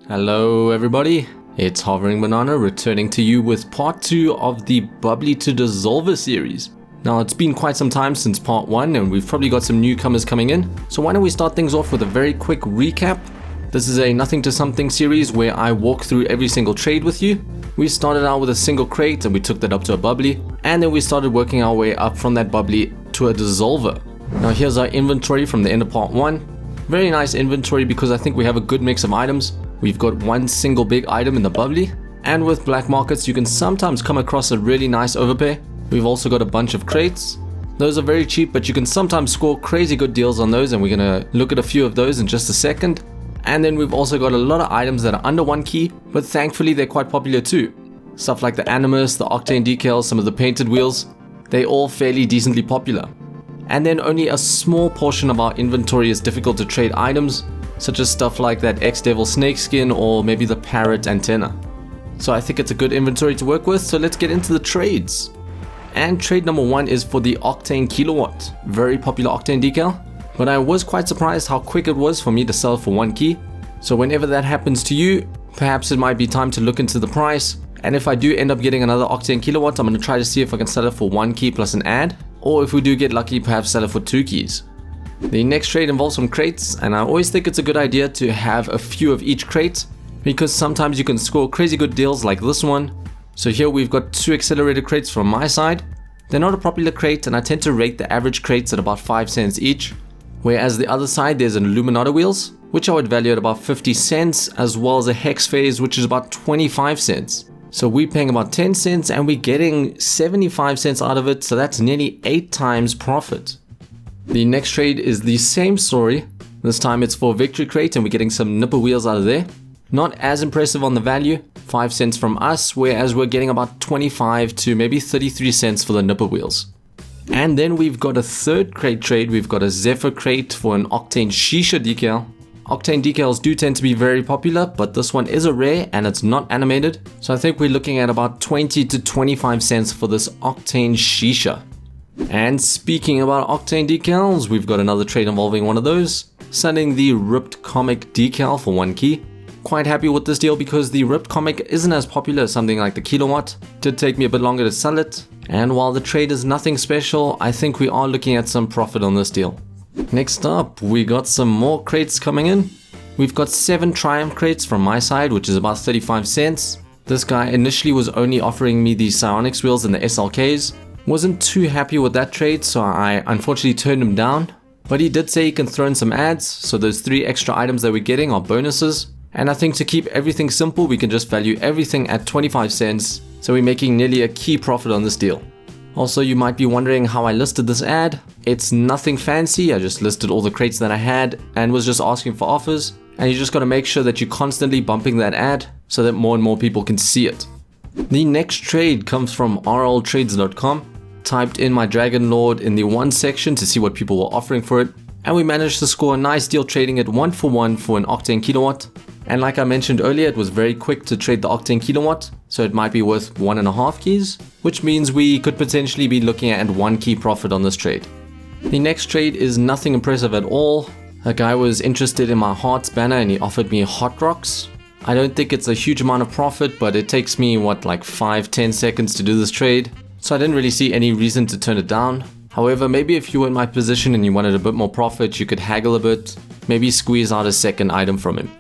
Hello everybody, it's HoveringBanana returning to you with part 2 of the Bubbly to Dissolver series. Now it's been quite some time since part 1 and we've probably got some newcomers coming in, so why don't we start things off with a very quick recap. This is a nothing to something series where I walk through every single trade with you. We started out with a single crate and we took that up to a Bubbly, and then we started working our way up from that Bubbly to a Dissolver. Now here's our inventory from the end of part 1. Very nice inventory because I think we have a good mix of items. We've got one single big item in the Bubbly, and with black markets you can sometimes come across a really nice overpay. We've also got a bunch of crates. Those are very cheap, but you can sometimes score crazy good deals on those, and we're gonna look at a few of those in just a second. And then we've also got a lot of items that are under 1 key, but thankfully they're quite popular too. Stuff like the Animus, the Octane decals, some of the painted wheels, they're all fairly decently popular. And then only a small portion of our inventory is difficult to trade items, such as stuff like that X-Devil snakeskin or maybe the parrot antenna. So I think it's a good inventory to work with, so let's get into the trades. And trade number 1 is for the Octane kilowatt, very popular Octane decal, but I was quite surprised how quick it was for me to sell for 1 key. So whenever that happens to you, perhaps it might be time to look into the price, and if I do end up getting another Octane kilowatt, I'm going to try to see if I can sell it for 1 key plus an ad, or if we do get lucky, perhaps sell it for 2 keys. The next trade involves some crates, and I always think it's a good idea to have a few of each crate because sometimes you can score crazy good deals like this one. So here we've got 2 accelerated crates from my side. They're not a popular crate and I tend to rate the average crates at about 5 cents each, whereas the other side there's an Illuminata wheels, which I would value at about 50 cents, as well as a hex phase, which is about 25 cents. So we're paying about 10 cents and we're getting 75 cents out of it, so that's nearly 8 times profit. The next trade is the same story. This time it's for Victory Crate and we're getting some nipper wheels out of there. Not as impressive on the value, 5 cents from us, whereas we're getting about 25 to maybe 33 cents for the nipper wheels. And then we've got a third crate trade. We've got a Zephyr crate for an Octane Shisha decal. Octane decals do tend to be very popular, but this one is a rare and it's not animated. So I think we're looking at about 20 to 25 cents for this Octane Shisha. And speaking about Octane decals, we've got another trade involving one of those, selling the Ripped Comic decal for 1 key. Quite happy with this deal because the Ripped Comic isn't as popular as something like the Kilowatt. Did take me a bit longer to sell it, and while the trade is nothing special, I think we are looking at some profit on this deal. Next up, we got some more crates coming in. We've got 7 Triumph crates from my side, which is about 35 cents. This guy initially was only offering me the Psionics wheels and the SLKs. Wasn't too happy with that trade, so I unfortunately turned him down. But he did say he can throw in some ads, so those 3 extra items that we're getting are bonuses. And I think to keep everything simple, we can just value everything at 25 cents, so we're making nearly a key profit on this deal. Also, you might be wondering how I listed this ad. It's nothing fancy, I just listed all the crates that I had and was just asking for offers. And you just got to make sure that you're constantly bumping that ad so that more and more people can see it. The next trade comes from rltrades.com. Typed in my Dragon Lord in the 1 section to see what people were offering for it, and we managed to score a nice deal trading it 1 for 1 for an Octane kilowatt. And like I mentioned earlier, it was very quick to trade the Octane kilowatt, so it might be worth 1.5 keys, which means we could potentially be looking at 1 key profit on this trade. The next trade is nothing impressive at all. A guy was interested in my Hearts banner and he offered me Hot Rocks. I don't think it's a huge amount of profit, but it takes me like 5-10 seconds to do this trade. So I didn't really see any reason to turn it down. However, maybe if you were in my position and you wanted a bit more profit, you could haggle a bit, maybe squeeze out a second item from him.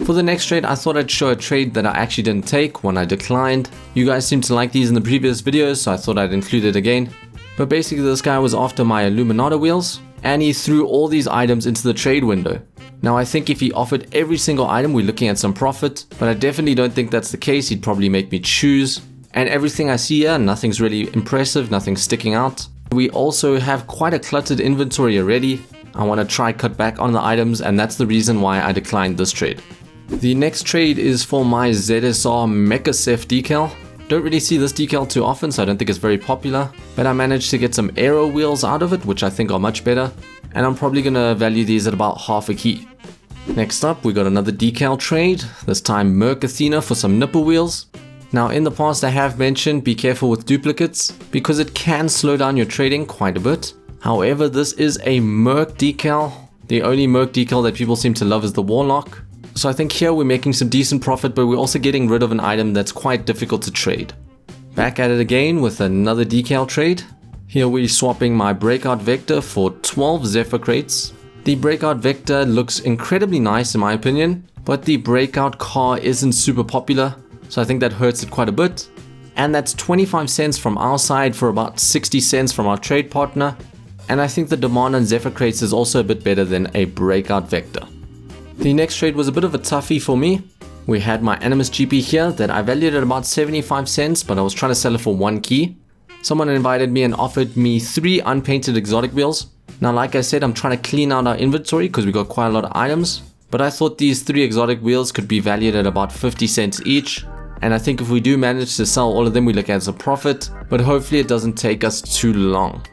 For the next trade, I thought I'd show a trade that I actually didn't take, one I declined. You guys seemed to like these in the previous videos, so I thought I'd include it again. But basically this guy was after my Illuminata wheels, and he threw all these items into the trade window. Now I think if he offered every single item, we're looking at some profit, but I definitely don't think that's the case. He'd probably make me choose. And everything I see here, nothing's really impressive, nothing's sticking out. We also have quite a cluttered inventory already. I want to try cut back on the items, and that's the reason why I declined this trade. The next trade is for my ZSR Mechacef decal. Don't really see this decal too often, so I don't think it's very popular. But I managed to get some aero wheels out of it, which I think are much better. And I'm probably going to value these at about half a key. Next up, we got another decal trade. This time Merc Athena for some nipper wheels. Now in the past I have mentioned be careful with duplicates because it can slow down your trading quite a bit. However, this is a Merc decal. The only Merc decal that people seem to love is the Warlock. So I think here we're making some decent profit, but we're also getting rid of an item that's quite difficult to trade. Back at it again with another decal trade. Here we're swapping my breakout vector for 12 Zephyr crates. The breakout vector looks incredibly nice in my opinion, but the breakout car isn't super popular, so I think that hurts it quite a bit. And that's 25 cents from our side for about 60 cents from our trade partner. And I think the demand on Zephyr crates is also a bit better than a breakout vector. The next trade was a bit of a toughie for me. We had my Animus GP here that I valued at about 75 cents, but I was trying to sell it for 1 key. Someone invited me and offered me 3 unpainted exotic wheels. Now like I said, I'm trying to clean out our inventory because we got quite a lot of items. But I thought these 3 exotic wheels could be valued at about 50 cents each. And I think if we do manage to sell all of them, we look at as a profit. But hopefully it doesn't take us too long.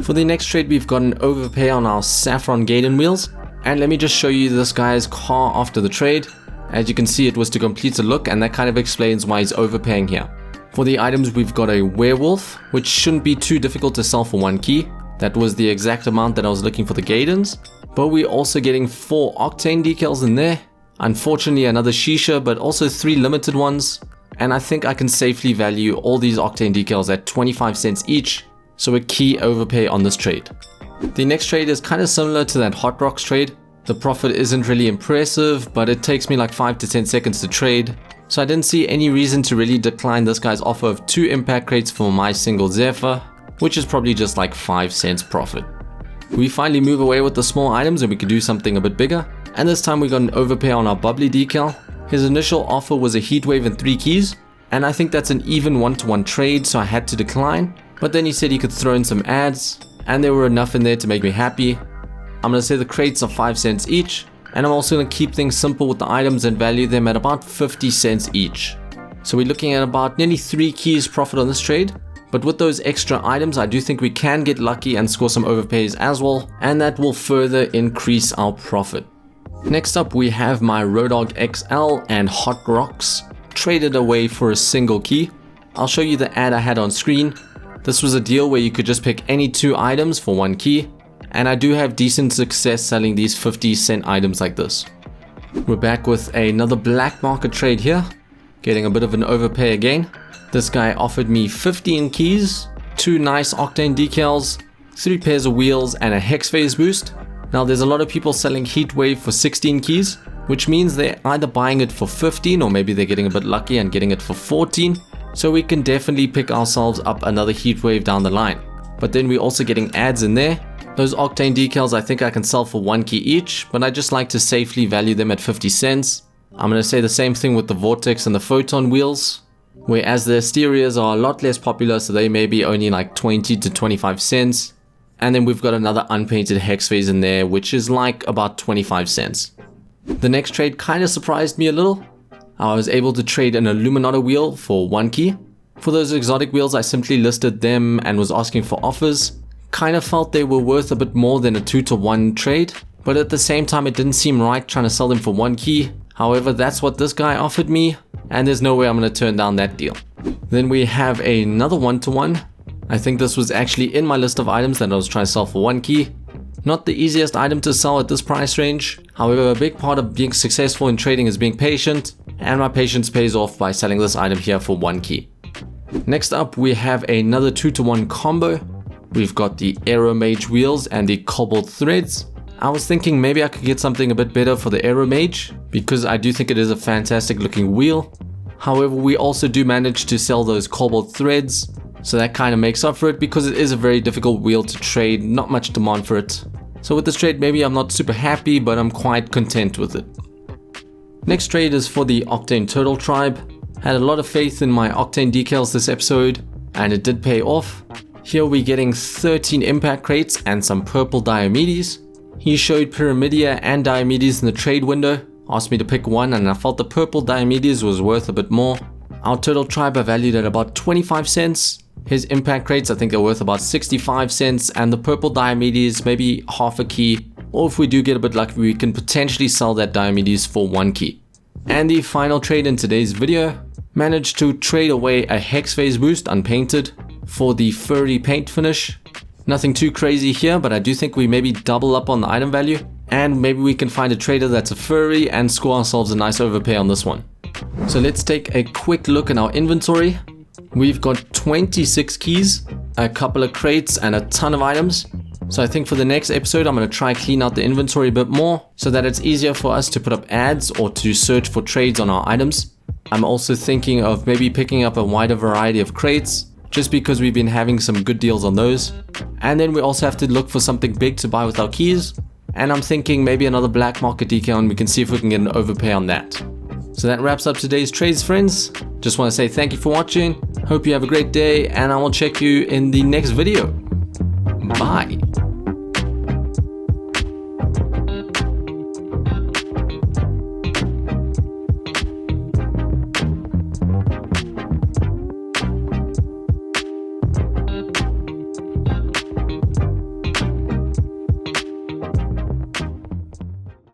For the next trade, we've got an overpay on our Saffron gaiden wheels. And let me just show you this guy's car after the trade. As you can see, it was to complete a look, and that kind of explains why he's overpaying here. For the items, we've got a werewolf, which shouldn't be too difficult to sell for 1 key. That was the exact amount that I was looking for the gaidens. But we're also getting 4 octane decals in there. Unfortunately, another shisha, but also 3 limited ones. And I think I can safely value all these octane decals at 25 cents each. So a key overpay on this trade. The next trade is kind of similar to that Hot Rocks trade. The profit isn't really impressive, but it takes me like 5 to 10 seconds to trade. So I didn't see any reason to really decline this guy's offer of 2 impact crates for my single Zephyr, which is probably just like 5 cents profit. We finally move away with the small items and we can do something a bit bigger. And this time we got an overpay on our Bubbly decal. His initial offer was a Heatwave and 3 keys. And I think that's an even 1-to-1 trade, so I had to decline. But then he said he could throw in some ads, and there were enough in there to make me happy. I'm going to say the crates are 5 cents each, and I'm also going to keep things simple with the items and value them at about 50 cents each. So we're looking at about nearly 3 keys profit on this trade, but with those extra items I do think we can get lucky and score some overpays as well, and that will further increase our profit. Next up we have my Road Dogg XL and Hot Rocks traded away for a single key. I'll show you the ad I had on screen. This was a deal where you could just pick any 2 items for 1 key. And I do have decent success selling these 50-cent items like this. We're back with another black market trade here. Getting a bit of an overpay again. This guy offered me 15 keys, 2 nice octane decals, 3 pairs of wheels and a hex phase boost. Now there's a lot of people selling Heatwave for 16 keys, which means they're either buying it for 15 or maybe they're getting a bit lucky and getting it for 14. So we can definitely pick ourselves up another Heatwave down the line. But then we're also getting ads in there. Those octane decals I think I can sell for 1 key each, but I just like to safely value them at 50 cents. I'm going to say the same thing with the Vortex and the Photon wheels, whereas the Asterias are a lot less popular, so they may be only like 20 to 25 cents. And then we've got another unpainted hex phase in there, which is like about 25 cents. The next trade kind of surprised me a little. I was able to trade an Illuminato wheel for 1 key. For those exotic wheels I simply listed them and was asking for offers. Kind of felt they were worth a bit more than a 2-to-1 trade, but at the same time it didn't seem right trying to sell them for 1 key. However, that's what this guy offered me, and there's no way I'm going to turn down that deal. Then we have another 1-to-1. I think this was actually in my list of items that I was trying to sell for 1 key. Not the easiest item to sell at this price range. However, a big part of being successful in trading is being patient, and my patience pays off by selling this item here for 1 key. Next up, we have another 2-to-1 combo. We've got the Aero Mage wheels and the Cobalt threads. I was thinking maybe I could get something a bit better for the Aero Mage, because I do think it is a fantastic looking wheel. However, we also do manage to sell those Cobalt threads, so that kind of makes up for it because it is a very difficult wheel to trade, not much demand for it. So with this trade maybe I'm not super happy, but I'm quite content with it. Next trade is for the Octane Turtle Tribe. Had a lot of faith in my Octane decals this episode, and it did pay off. Here we're getting 13 impact crates and some purple Diomedes. He showed Pyramidia and Diomedes in the trade window, asked me to pick one, and I felt the purple Diomedes was worth a bit more. Our Turtle Tribe are valued at about 25 cents. His impact crates I think are worth about 65 cents, and the purple Diomedes maybe half a key, or if we do get a bit lucky we can potentially sell that Diomedes for 1 key. And the final trade in today's video, managed to trade away a hex phase boost unpainted for the furry paint finish. Nothing too crazy here, but I do think we maybe double up on the item value. and maybe we can find a trader that's a furry and score ourselves a nice overpay on this one. So let's take a quick look at our inventory. We've got 26 keys, a couple of crates, and a ton of items. So I think for the next episode, I'm going to try clean out the inventory a bit more so that it's easier for us to put up ads or to search for trades on our items. I'm also thinking of maybe picking up a wider variety of crates just because we've been having some good deals on those. And then we also have to look for something big to buy with our keys. And I'm thinking maybe another black market decal, and we can see if we can get an overpay on that. So that wraps up today's trades, friends. Just want to say thank you for watching. Hope you have a great day, and I will check you in the next video. Bye.